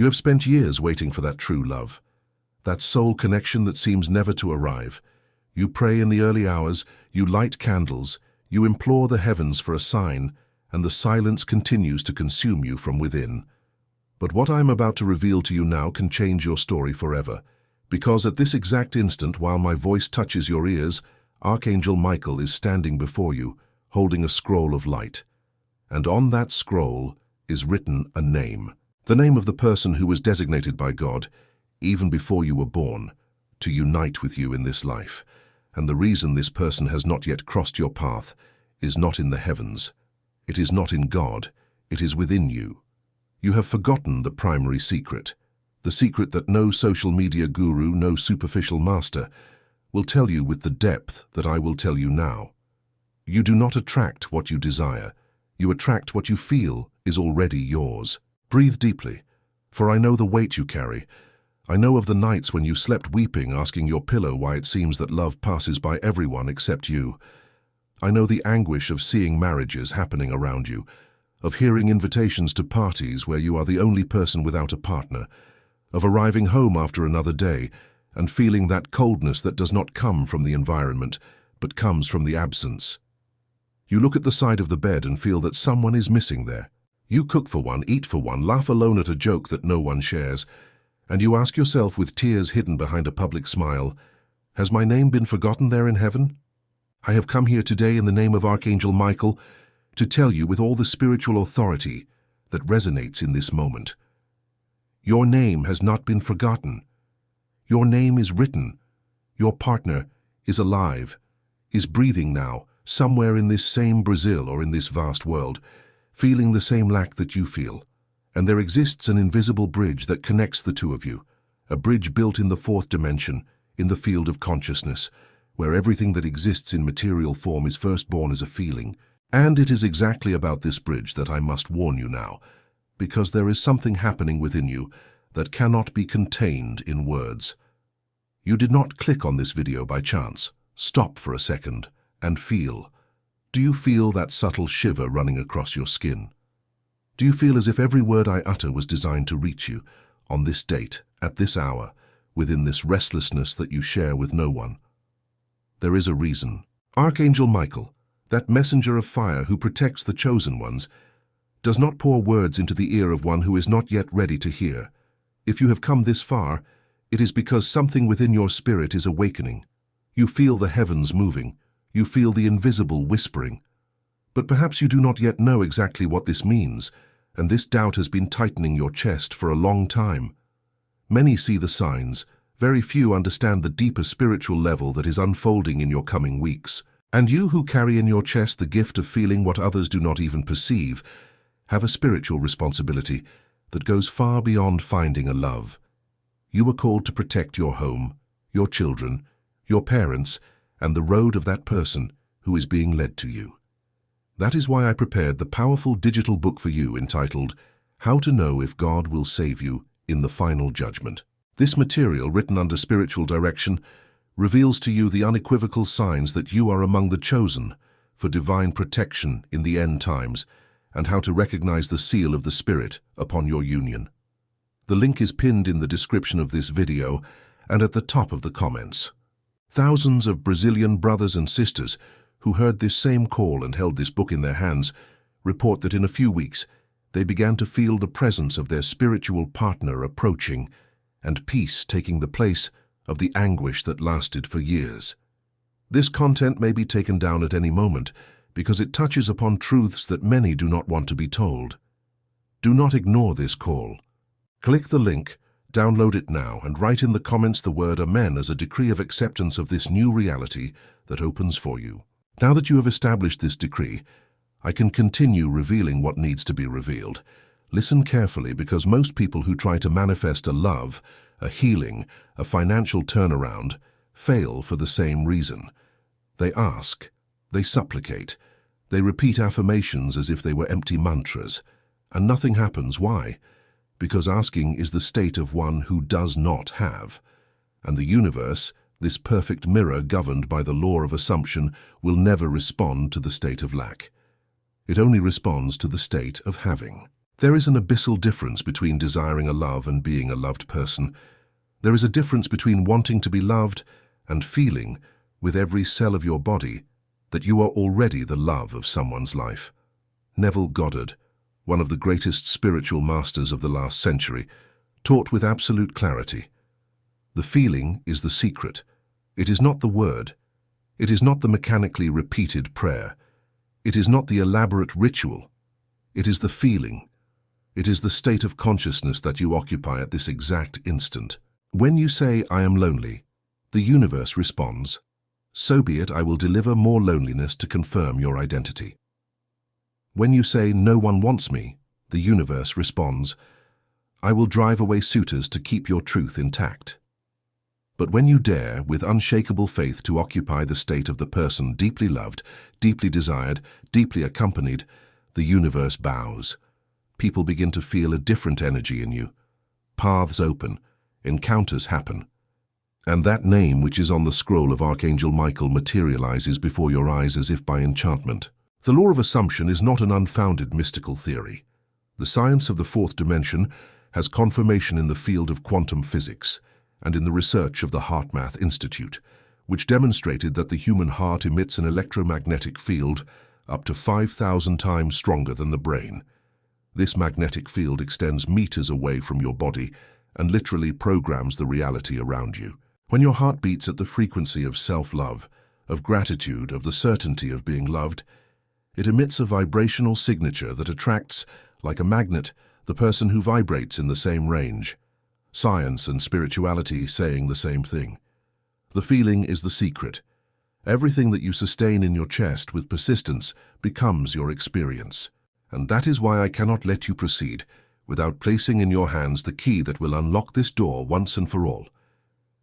You have spent years waiting for that true love, that soul connection that seems never to arrive. You pray in the early hours, you light candles, you implore the heavens for a sign, and the silence continues to consume you from within. But what I am about to reveal to you now can change your story forever, because at this exact instant, while my voice touches your ears, Archangel Michael is standing before you, holding a scroll of light. And on that scroll is written a name, the name of the person who was designated by God, even before you were born, to unite with you in this life. And the reason this person has not yet crossed your path is not in the heavens. It is not in God. It is within you. You have forgotten the primary secret, the secret that no social media guru, no superficial master, will tell you with the depth that I will tell you now. You do not attract what you desire. You attract what you feel is already yours. Breathe deeply, for I know the weight you carry. I know of the nights when you slept weeping, asking your pillow why it seems that love passes by everyone except you. I know the anguish of seeing marriages happening around you, of hearing invitations to parties where you are the only person without a partner, of arriving home after another day and feeling that coldness that does not come from the environment, but comes from the absence. You look at the side of the bed and feel that someone is missing there. You cook for one, eat for one, laugh alone at a joke that no one shares, and you ask yourself with tears hidden behind a public smile, has my name been forgotten there in heaven? I have come here today in the name of Archangel Michael to tell you with all the spiritual authority that resonates in this moment. Your name has not been forgotten. Your name is written. Your partner is alive, is breathing now, somewhere in this same Brazil or in this vast world, feeling the same lack that you feel. And there exists an invisible bridge that connects the two of you, a bridge built in the fourth dimension, in the field of consciousness, where everything that exists in material form is first born as a feeling. And it is exactly about this bridge that I must warn you now, because there is something happening within you that cannot be contained in words. You did not click on this video by chance. Stop for a second and feel. Do you feel that subtle shiver running across your skin? Do you feel as if every word I utter was designed to reach you, on this date, at this hour, within this restlessness that you share with no one? There is a reason. Archangel Michael, that messenger of fire who protects the chosen ones, does not pour words into the ear of one who is not yet ready to hear. If you have come this far, it is because something within your spirit is awakening. You feel the heavens moving. You feel the invisible whispering. But perhaps you do not yet know exactly what this means, and this doubt has been tightening your chest for a long time. Many see the signs. Very few understand the deeper spiritual level that is unfolding in your coming weeks. And you who carry in your chest the gift of feeling what others do not even perceive, have a spiritual responsibility that goes far beyond finding a love. You are called to protect your home, your children, your parents, and the road of that person who is being led to you. That is why I prepared the powerful digital book for you entitled, How to Know If God Will Save You in the Final Judgment. This material, written under spiritual direction, reveals to you the unequivocal signs that you are among the chosen for divine protection in the end times, and how to recognize the seal of the Spirit upon your union. The link is pinned in the description of this video and at the top of the comments. Thousands of Brazilian brothers and sisters who heard this same call and held this book in their hands report that in a few weeks they began to feel the presence of their spiritual partner approaching and peace taking the place of the anguish that lasted for years. This content may be taken down at any moment because it touches upon truths that many do not want to be told. Do not ignore this call. Click the link, download it now, and write in the comments the word Amen as a decree of acceptance of this new reality that opens for you. Now that you have established this decree, I can continue revealing what needs to be revealed. Listen carefully, because most people who try to manifest a love, a healing, a financial turnaround, fail for the same reason. They ask, they supplicate, they repeat affirmations as if they were empty mantras, and nothing happens. Why? Because asking is the state of one who does not have. And the universe, this perfect mirror governed by the law of assumption, will never respond to the state of lack. It only responds to the state of having. There is an abyssal difference between desiring a love and being a loved person. There is a difference between wanting to be loved and feeling, with every cell of your body, that you are already the love of someone's life. Neville Goddard, one of the greatest spiritual masters of the last century, taught with absolute clarity. The feeling is the secret. It is not the word. It is not the mechanically repeated prayer. It is not the elaborate ritual. It is the feeling. It is the state of consciousness that you occupy at this exact instant. When you say, "I am lonely," the universe responds, "So be it, I will deliver more loneliness to confirm your identity." When you say, "No one wants me," the universe responds, "I will drive away suitors to keep your truth intact." But when you dare, with unshakable faith, to occupy the state of the person deeply loved, deeply desired, deeply accompanied, the universe bows. People begin to feel a different energy in you. Paths open, encounters happen. And that name which is on the scroll of Archangel Michael materializes before your eyes as if by enchantment. The law of assumption is not an unfounded mystical theory. The science of the fourth dimension has confirmation in the field of quantum physics and in the research of the HeartMath Institute, which demonstrated that the human heart emits an electromagnetic field up to 5,000 times stronger than the brain. This magnetic field extends meters away from your body and literally programs the reality around you. When your heart beats at the frequency of self-love, of gratitude, of the certainty of being loved, it emits a vibrational signature that attracts, like a magnet, the person who vibrates in the same range. Science and spirituality saying the same thing. The feeling is the secret. Everything that you sustain in your chest with persistence becomes your experience. And that is why I cannot let you proceed without placing in your hands the key that will unlock this door once and for all.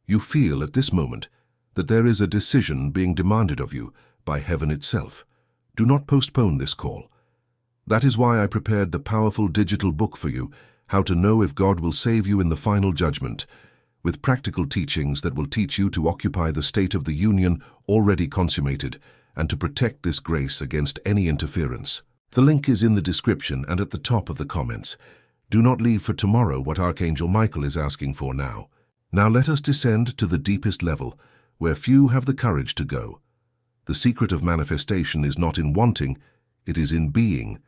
You feel at this moment that there is a decision being demanded of you by heaven itself. Do not postpone this call. That is why I prepared the powerful digital book for you, How to Know If God Will Save You in the Final Judgment, with practical teachings that will teach you to occupy the state of the union already consummated and to protect this grace against any interference. The link is in the description and at the top of the comments. Do not leave for tomorrow what Archangel Michael is asking for now. Now let us descend to the deepest level, where few have the courage to go. The secret of manifestation is not in wanting, it is in being.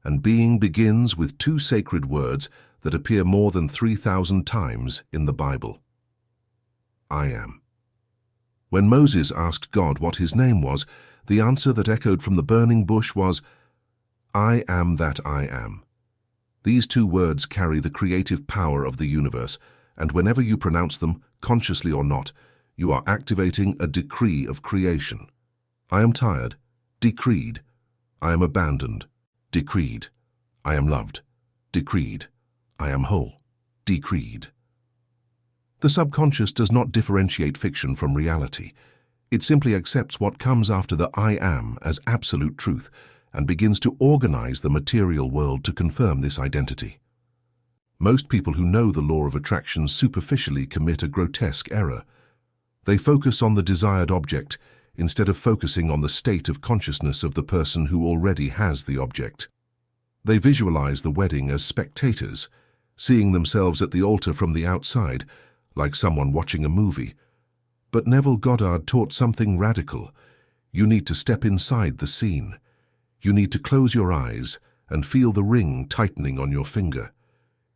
And being begins with two sacred words that appear more than 3,000 times in the Bible. I am. When Moses asked God what his name was, the answer that echoed from the burning bush was, I am that I am. These two words carry the creative power of the universe, and whenever you pronounce them, consciously or not, you are activating a decree of creation. I am tired, decreed. I am abandoned, decreed. I am loved, decreed. I am whole, decreed. The subconscious does not differentiate fiction from reality. It simply accepts what comes after the I am as absolute truth and begins to organize the material world to confirm this identity. Most people who know the law of attraction superficially commit a grotesque error. They focus on the desired object instead of focusing on the state of consciousness of the person who already has the object. They visualize the wedding as spectators, seeing themselves at the altar from the outside, like someone watching a movie. But Neville Goddard taught something radical. You need to step inside the scene. You need to close your eyes and feel the ring tightening on your finger.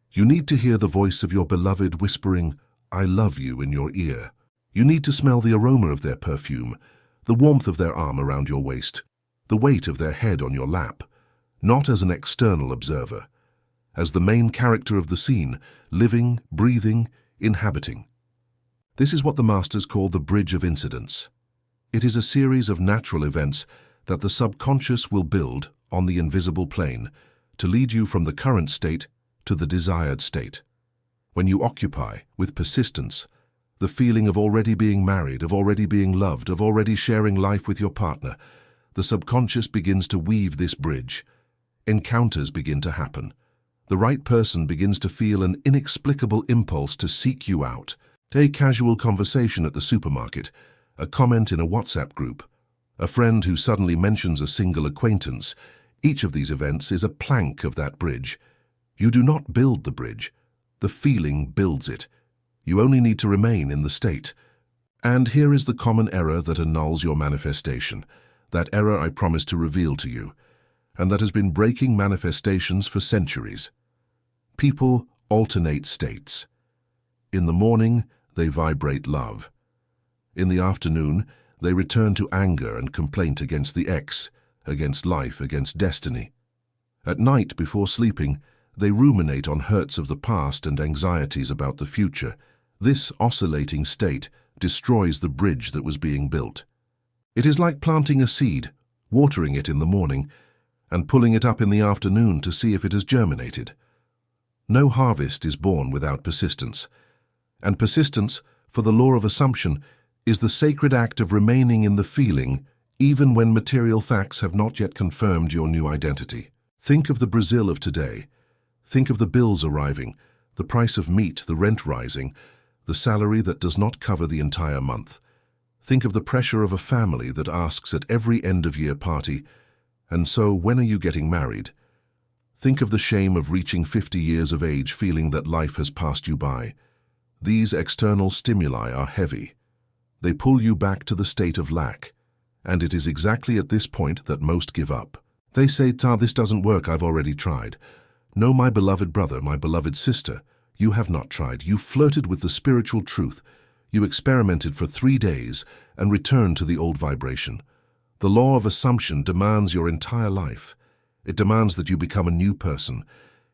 You need to hear the voice of your beloved whispering, I love you, in your ear. You need to smell the aroma of their perfume, the warmth of their arm around your waist, the weight of their head on your lap, not as an external observer, as the main character of the scene, living, breathing, inhabiting. This is what the masters call the bridge of incidents. It is a series of natural events that the subconscious will build on the invisible plane to lead you from the current state to the desired state. When you occupy, with persistence, the feeling of already being married, of already being loved, of already sharing life with your partner, the subconscious begins to weave this bridge. Encounters begin to happen. The right person begins to feel an inexplicable impulse to seek you out. A casual conversation at the supermarket, a comment in a WhatsApp group, a friend who suddenly mentions a single acquaintance. Each of these events is a plank of that bridge. You do not build the bridge. The feeling builds it. You only need to remain in the state. And here is the common error that annuls your manifestation, that error I promised to reveal to you, and that has been breaking manifestations for centuries. People alternate states. In the morning, they vibrate love. In the afternoon, they return to anger and complaint against the ex, against life, against destiny. At night, before sleeping, they ruminate on hurts of the past and anxieties about the future. This oscillating state destroys the bridge that was being built. It is like planting a seed, watering it in the morning, and pulling it up in the afternoon to see if it has germinated. No harvest is born without persistence, and persistence, for the law of assumption, is the sacred act of remaining in the feeling even when material facts have not yet confirmed your new identity. Think of the Brazil of today. Think of the bills arriving, the price of meat, the rent rising, the salary that does not cover the entire month. Think of the pressure of a family that asks at every end-of-year party, "And so, when are you getting married?" Think of the shame of reaching 50 years of age feeling that life has passed you by. These external stimuli are heavy. They pull you back to the state of lack, and it is exactly at this point that most give up. They say, "This doesn't work, I've already tried." No, my beloved brother, my beloved sister, you have not tried. You flirted with the spiritual truth. You experimented for 3 days and returned to the old vibration. The law of assumption demands your entire life. It demands that you become a new person.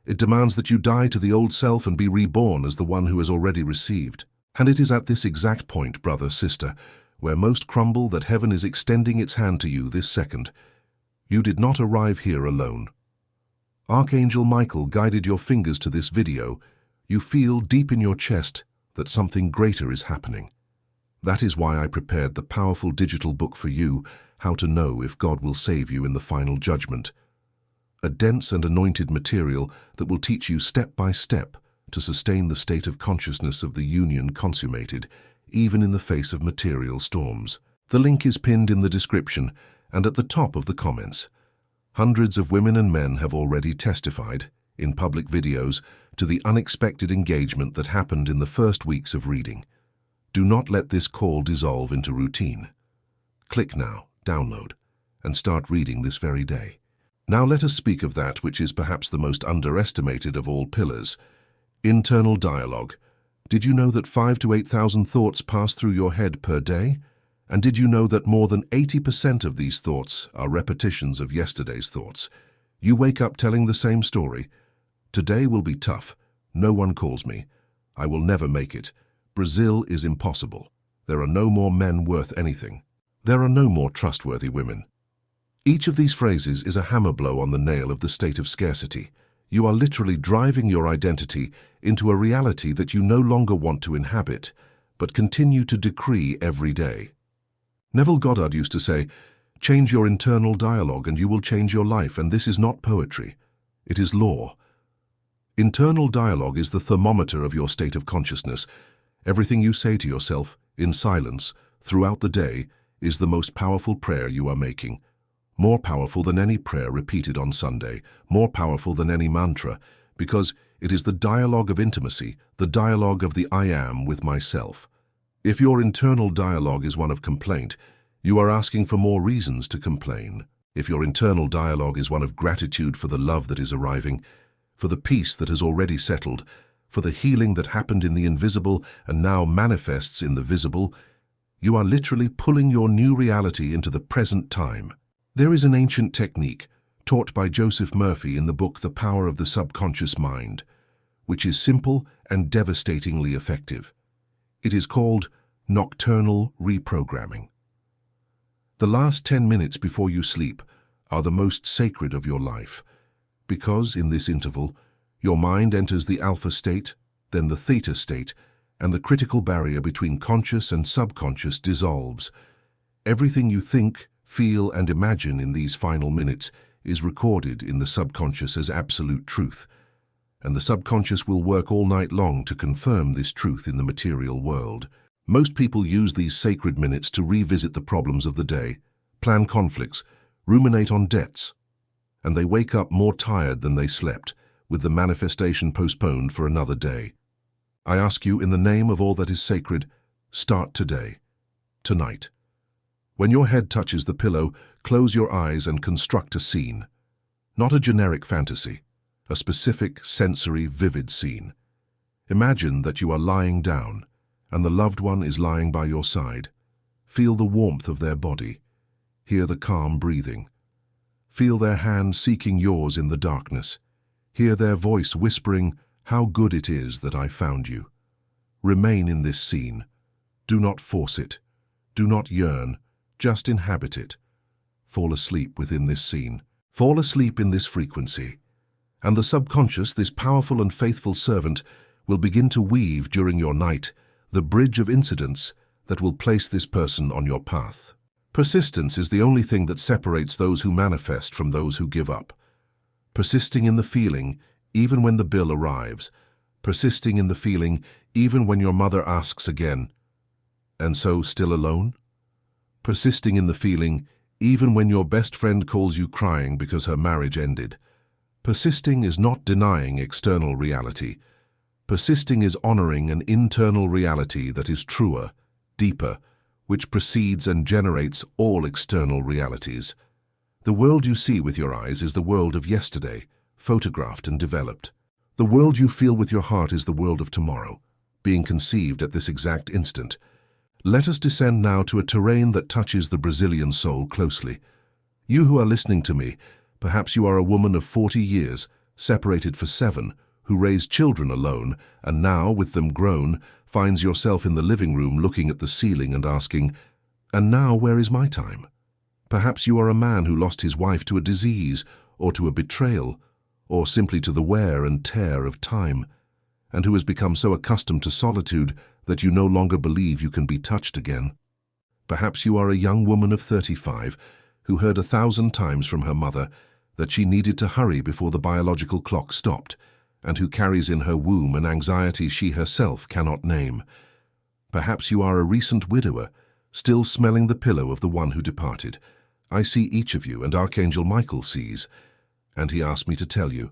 It demands that you die to the old self and be reborn as the one who has already received. And it is at this exact point, brother, sister, where most crumble that heaven is extending its hand to you this second. You did not arrive here alone. Archangel Michael guided your fingers to this video. You feel deep in your chest that something greater is happening. That is why I prepared the powerful digital book for you, How to Know If God Will Save You in the Final Judgment. A dense and anointed material that will teach you step by step to sustain the state of consciousness of the union consummated, even in the face of material storms. The link is pinned in the description and at the top of the comments. Hundreds of women and men have already testified, in public videos, to the unexpected engagement that happened in the first weeks of reading. Do not let this call dissolve into routine. Click now, download, and start reading this very day. Now let us speak of that which is perhaps the most underestimated of all pillars: internal dialogue. Did you know that 5,000 to 8,000 thoughts pass through your head per day? And did you know that more than 80% of these thoughts are repetitions of yesterday's thoughts? You wake up telling the same story. Today will be tough. No one calls me. I will never make it. Brazil is impossible. There are no more men worth anything. There are no more trustworthy women. Each of these phrases is a hammer blow on the nail of the state of scarcity. You are literally driving your identity into a reality that you no longer want to inhabit, but continue to decree every day. Neville Goddard used to say, "Change your internal dialogue and you will change your life," and this is not poetry. It is law. Internal dialogue is the thermometer of your state of consciousness. Everything you say to yourself, in silence, throughout the day, is the most powerful prayer you are making. More powerful than any prayer repeated on Sunday, more powerful than any mantra, because it is the dialogue of intimacy, the dialogue of the I am with myself. If your internal dialogue is one of complaint, you are asking for more reasons to complain. If your internal dialogue is one of gratitude for the love that is arriving, for the peace that has already settled, for the healing that happened in the invisible and now manifests in the visible, you are literally pulling your new reality into the present time. There is an ancient technique taught by Joseph Murphy in the book The Power of the Subconscious Mind, which is simple and devastatingly effective. It is called nocturnal reprogramming. The last 10 minutes before you sleep are the most sacred of your life, because in this interval, your mind enters the alpha state, then the theta state, and the critical barrier between conscious and subconscious dissolves. Everything you think, feel, and imagine in these final minutes is recorded in the subconscious as absolute truth, and the subconscious will work all night long to confirm this truth in the material world. Most people use these sacred minutes to revisit the problems of the day, plan conflicts, ruminate on debts, and they wake up more tired than they slept, with the manifestation postponed for another day. I ask you, in the name of all that is sacred, start today, tonight. When your head touches the pillow, close your eyes and construct a scene. Not a generic fantasy, a specific, sensory, vivid scene. Imagine that you are lying down, and the loved one is lying by your side. Feel the warmth of their body. Hear the calm breathing. Feel their hand seeking yours in the darkness. Hear their voice whispering, "How good it is that I found you." Remain in this scene. Do not force it. Do not yearn. Just inhabit it. Fall asleep within this scene. Fall asleep in this frequency. And the subconscious, this powerful and faithful servant, will begin to weave during your night the bridge of incidents that will place this person on your path. Persistence is the only thing that separates those who manifest from those who give up. Persisting in the feeling, even when the bill arrives. Persisting in the feeling, even when your mother asks again, "And so still alone?" Persisting in the feeling, even when your best friend calls you crying because her marriage ended. Persisting is not denying external reality. Persisting is honoring an internal reality that is truer, deeper, which precedes and generates all external realities. The world you see with your eyes is the world of yesterday, photographed and developed. The world you feel with your heart is the world of tomorrow, being conceived at this exact instant. Let us descend now to a terrain that touches the Brazilian soul closely. You who are listening to me, perhaps you are a woman of 40 years, separated for 7, who raised children alone, and now, with them grown, finds yourself in the living room looking at the ceiling and asking, "And now where is my time?" Perhaps you are a man who lost his wife to a disease, or to a betrayal, or simply to the wear and tear of time, and who has become so accustomed to solitude that you no longer believe you can be touched again. Perhaps you are a young woman of 35 who heard 1,000 times from her mother that she needed to hurry before the biological clock stopped, and who carries in her womb an anxiety she herself cannot name. Perhaps you are a recent widower, still smelling the pillow of the one who departed. I see each of you, and Archangel Michael sees, and he asked me to tell you,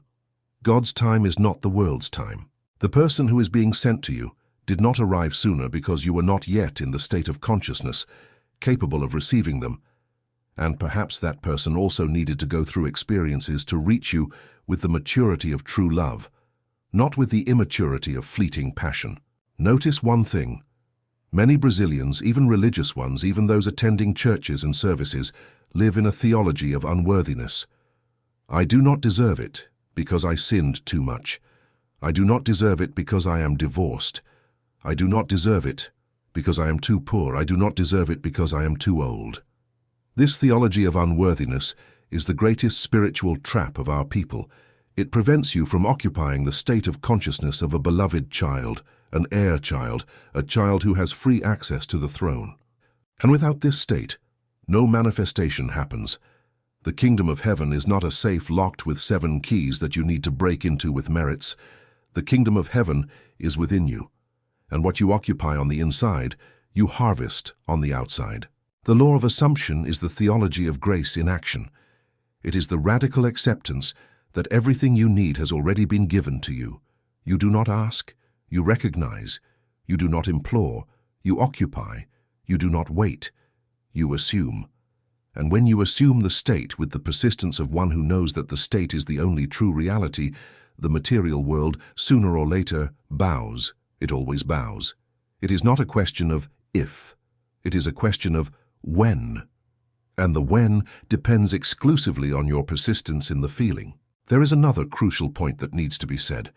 God's time is not the world's time. The person who is being sent to you did not arrive sooner because you were not yet in the state of consciousness, capable of receiving them, and perhaps that person also needed to go through experiences to reach you with the maturity of true love, not with the immaturity of fleeting passion. Notice one thing. Many Brazilians, even religious ones, even those attending churches and services, live in a theology of unworthiness. I do not deserve it because I sinned too much. I do not deserve it because I am divorced. I do not deserve it because I am too poor. I do not deserve it because I am too old. This theology of unworthiness is the greatest spiritual trap of our people. It prevents you from occupying the state of consciousness of a beloved child, an heir child, a child who has free access to the throne. And without this state, no manifestation happens. The kingdom of heaven is not a safe locked with 7 keys that you need to break into with merits. The kingdom of heaven is within you, and what you occupy on the inside, you harvest on the outside. The law of assumption is the theology of grace in action. It is the radical acceptance that everything you need has already been given to you. You do not ask, you recognize, you do not implore, you occupy, you do not wait, you assume. And when you assume the state with the persistence of one who knows that the state is the only true reality, the material world, sooner or later, bows. It always bows. It is not a question of if, it is a question of when. And the when depends exclusively on your persistence in the feeling. There is another crucial point that needs to be said.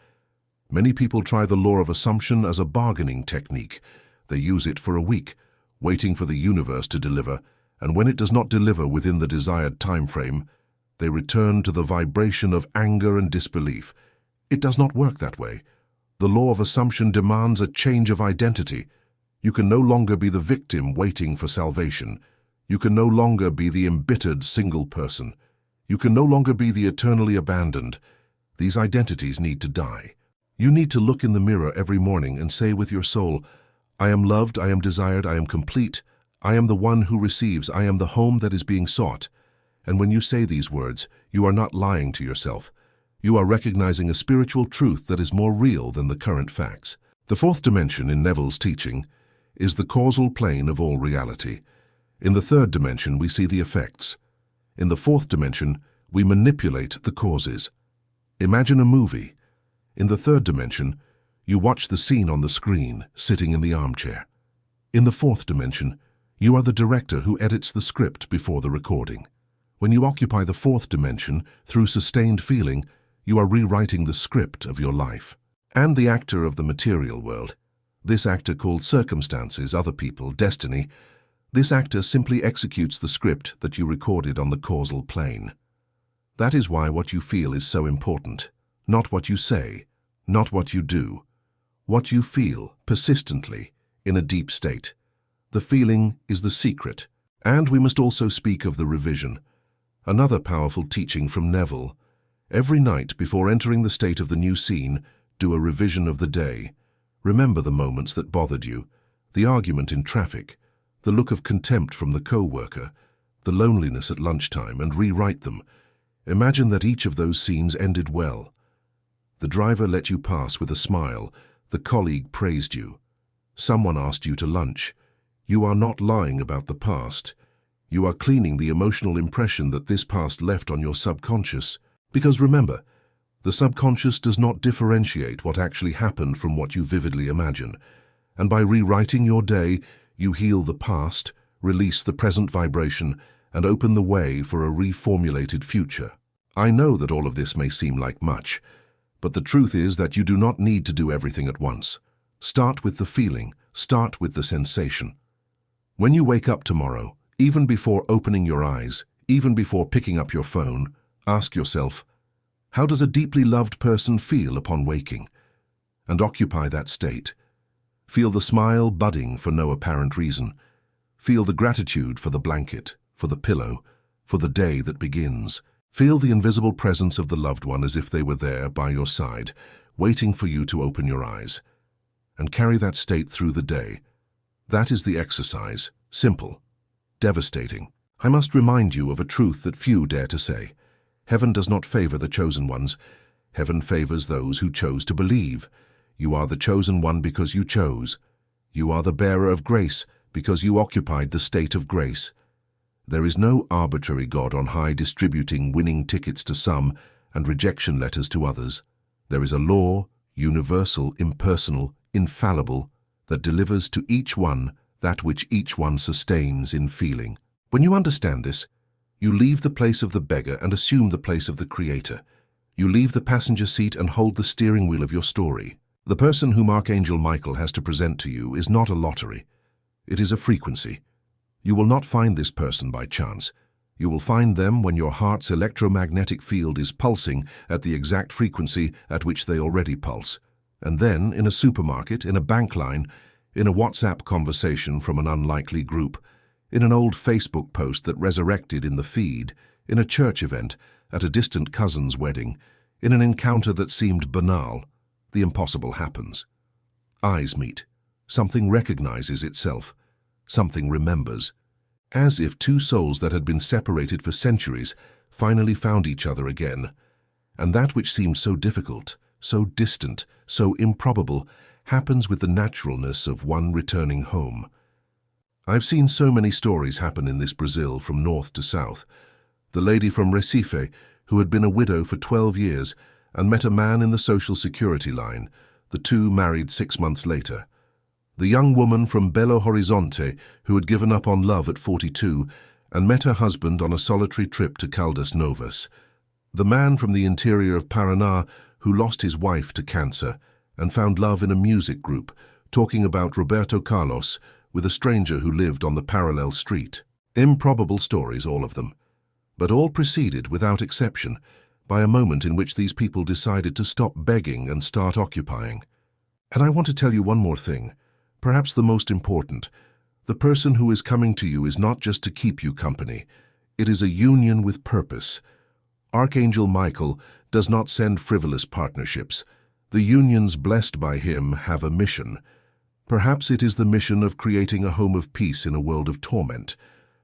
Many people try the law of assumption as a bargaining technique. They use it for a week, waiting for the universe to deliver, and when it does not deliver within the desired time frame, they return to the vibration of anger and disbelief. It does not work that way. The law of assumption demands a change of identity. You can no longer be the victim waiting for salvation. You can no longer be the embittered single person. You can no longer be the eternally abandoned. These identities need to die. You need to look in the mirror every morning and say with your soul, I am loved, I am desired, I am complete. I am the one who receives, I am the home that is being sought. And when you say these words, you are not lying to yourself. You are recognizing a spiritual truth that is more real than the current facts. The fourth dimension in Neville's teaching is the causal plane of all reality. In the third dimension, we see the effects. In the fourth dimension, we manipulate the causes. Imagine a movie. In the third dimension, you watch the scene on the screen, sitting in the armchair. In the fourth dimension, you are the director who edits the script before the recording. When you occupy the fourth dimension through sustained feeling, you are rewriting the script of your life. And the actor of the material world. This actor called circumstances, other people, destiny. This actor simply executes the script that you recorded on the causal plane. That is why what you feel is so important. Not what you say, not what you do. What you feel, persistently, in a deep state. The feeling is the secret. And we must also speak of the revision. Another powerful teaching from Neville. Every night before entering the state of the new scene, do a revision of the day. Remember the moments that bothered you, the argument in traffic, the look of contempt from the co-worker, the loneliness at lunchtime, and rewrite them. Imagine that each of those scenes ended well. The driver let you pass with a smile. The colleague praised you. Someone asked you to lunch. You are not lying about the past. You are cleaning the emotional impression that this past left on your subconscious. Because remember, the subconscious does not differentiate what actually happened from what you vividly imagine. And by rewriting your day, you heal the past, release the present vibration, and open the way for a reformulated future. I know that all of this may seem like much, but the truth is that you do not need to do everything at once. Start with the feeling, start with the sensation. When you wake up tomorrow, even before opening your eyes, even before picking up your phone, ask yourself, how does a deeply loved person feel upon waking? And occupy that state. Feel the smile budding for no apparent reason. Feel the gratitude for the blanket, for the pillow, for the day that begins. Feel the invisible presence of the loved one as if they were there by your side, waiting for you to open your eyes. And carry that state through the day. That is the exercise. Simple. Devastating. I must remind you of a truth that few dare to say. Heaven does not favor the chosen ones. Heaven favors those who chose to believe. You are the chosen one because you chose. You are the bearer of grace because you occupied the state of grace. There is no arbitrary God on high distributing winning tickets to some and rejection letters to others. There is a law, universal, impersonal, infallible, that delivers to each one that which each one sustains in feeling. When you understand this, you leave the place of the beggar and assume the place of the Creator. You leave the passenger seat and hold the steering wheel of your story. The person whom Archangel Michael has to present to you is not a lottery. It is a frequency. You will not find this person by chance. You will find them when your heart's electromagnetic field is pulsing at the exact frequency at which they already pulse. And then, in a supermarket, in a bank line, in a WhatsApp conversation from an unlikely group, in an old Facebook post that resurrected in the feed, in a church event, at a distant cousin's wedding, in an encounter that seemed banal, the impossible happens. Eyes meet. Something recognizes itself. Something remembers. As if two souls that had been separated for centuries finally found each other again. And that which seemed so difficult, so distant, so improbable, happens with the naturalness of one returning home. I've seen so many stories happen in this Brazil from north to south. The lady from Recife, who had been a widow for 12 years and met a man in the Social Security line, the two married 6 months later. The young woman from Belo Horizonte, who had given up on love at 42 and met her husband on a solitary trip to Caldas Novas. The man from the interior of Paraná, who lost his wife to cancer and found love in a music group, talking about Roberto Carlos with a stranger who lived on the parallel street. Improbable stories, all of them. But all preceded, without exception, by a moment in which these people decided to stop begging and start occupying. And I want to tell you one more thing, perhaps the most important. The person who is coming to you is not just to keep you company. It is a union with purpose. Archangel Michael does not send frivolous partnerships. The unions blessed by him have a mission. Perhaps it is the mission of creating a home of peace in a world of torment.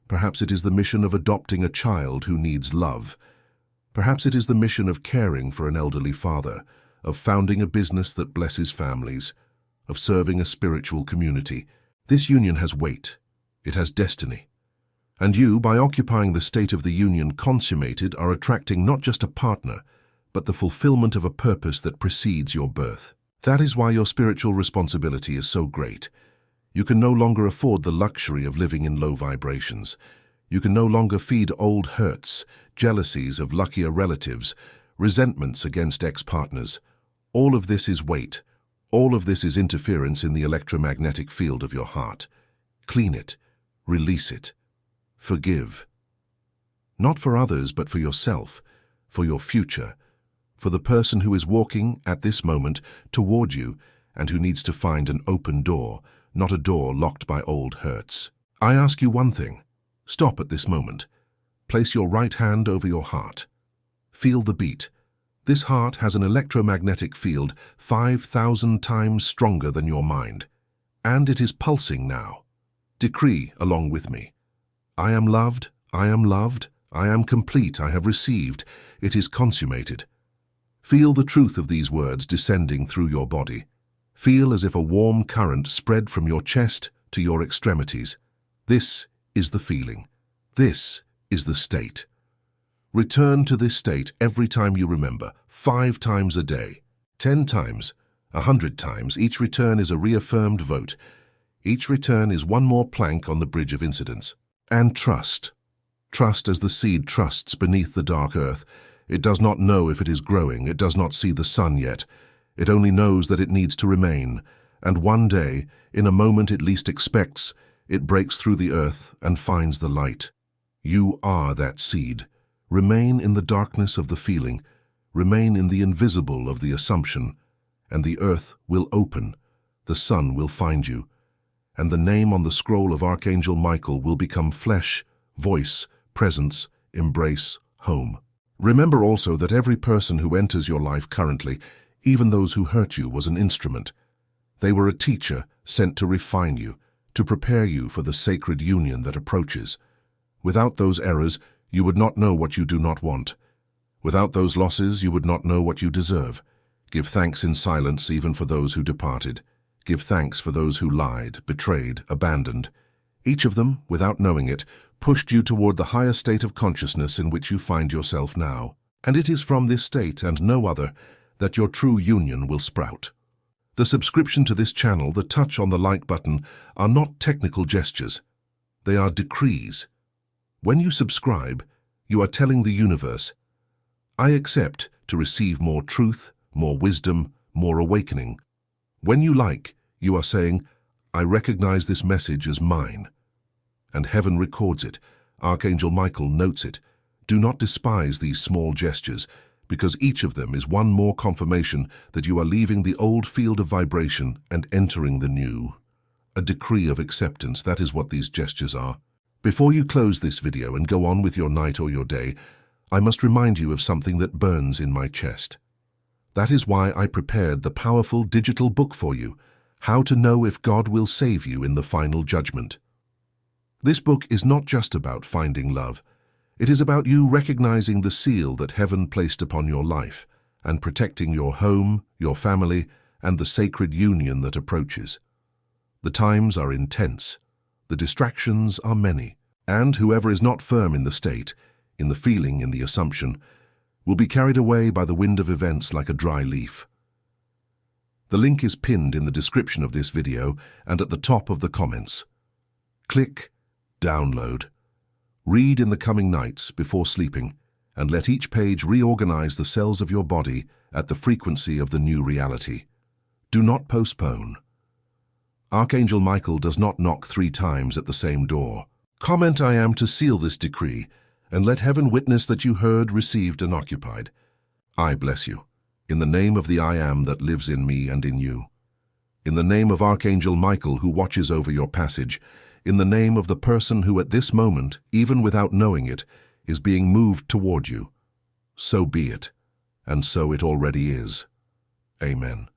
Perhaps it is the mission of adopting a child who needs love. Perhaps it is the mission of caring for an elderly father, of founding a business that blesses families, of serving a spiritual community. This union has weight. It has destiny. And you, by occupying the state of the union consummated, are attracting not just a partner, but the fulfillment of a purpose that precedes your birth. That is why your spiritual responsibility is so great. You can no longer afford the luxury of living in low vibrations. You can no longer feed old hurts, jealousies of luckier relatives, resentments against ex-partners. All of this is weight. All of this is interference in the electromagnetic field of your heart. Clean it. Release it. Forgive. Not for others, but for yourself, for your future, for the person who is walking at this moment toward you and who needs to find an open door, not a door locked by old hurts. I ask you one thing. Stop at this moment. Place your right hand over your heart. Feel the beat. This heart has an electromagnetic field 5,000 times stronger than your mind. And it is pulsing now. Decree along with me. I am loved, I am loved, I am complete, I have received, it is consummated. Feel the truth of these words descending through your body. Feel as if a warm current spread from your chest to your extremities. This is the feeling. This is the state. Return to this state every time you remember, 5 times a day, 10 times, 100 times. Each return is a reaffirmed vote. Each return is one more plank on the bridge of incidence. And trust. Trust as the seed trusts beneath the dark earth. It does not know if it is growing. It does not see the sun yet. It only knows that it needs to remain. And one day, in a moment it least expects, it breaks through the earth and finds the light. You are that seed. Remain in the darkness of the feeling. Remain in the invisible of the assumption. And the earth will open. The sun will find you. And the name on the scroll of Archangel Michael will become flesh, voice, presence, embrace, home. Remember also that every person who enters your life currently, even those who hurt you, was an instrument. They were a teacher sent to refine you, to prepare you for the sacred union that approaches. Without those errors, you would not know what you do not want. Without those losses, you would not know what you deserve. Give thanks in silence even for those who departed. Give thanks for those who lied, betrayed, abandoned. Each of them, without knowing it, pushed you toward the higher state of consciousness in which you find yourself now. And it is from this state and no other that your true union will sprout. The subscription to this channel, the touch on the like button, are not technical gestures. They are decrees. When you subscribe, you are telling the universe, I accept to receive more truth, more wisdom, more awakening. When you like, you are saying, I recognize this message as mine. And heaven records it. Archangel Michael notes it. Do not despise these small gestures, because each of them is one more confirmation that you are leaving the old field of vibration and entering the new. A decree of acceptance, that is what these gestures are. Before you close this video and go on with your night or your day, I must remind you of something that burns in my chest. That is why I prepared the powerful digital book for you, How to Know If God Will Save You in the Final Judgment. This book is not just about finding love. It is about you recognizing the seal that heaven placed upon your life and protecting your home, your family, and the sacred union that approaches. The times are intense. The distractions are many. And whoever is not firm in the state, in the feeling, in the assumption, will be carried away by the wind of events like a dry leaf. The link is pinned in the description of this video and at the top of the comments. Click Download. Read in the coming nights before sleeping and let each page reorganize the cells of your body at the frequency of the new reality. Do not postpone. Archangel Michael does not knock 3 times at the same door. Comment I am to seal this decree and let heaven witness that you heard, received, and occupied. I bless you, in the name of the I Am that lives in me and in you. In the name of Archangel Michael who watches over your passage, in the name of the person who at this moment, even without knowing it, is being moved toward you. So be it, and so it already is. Amen.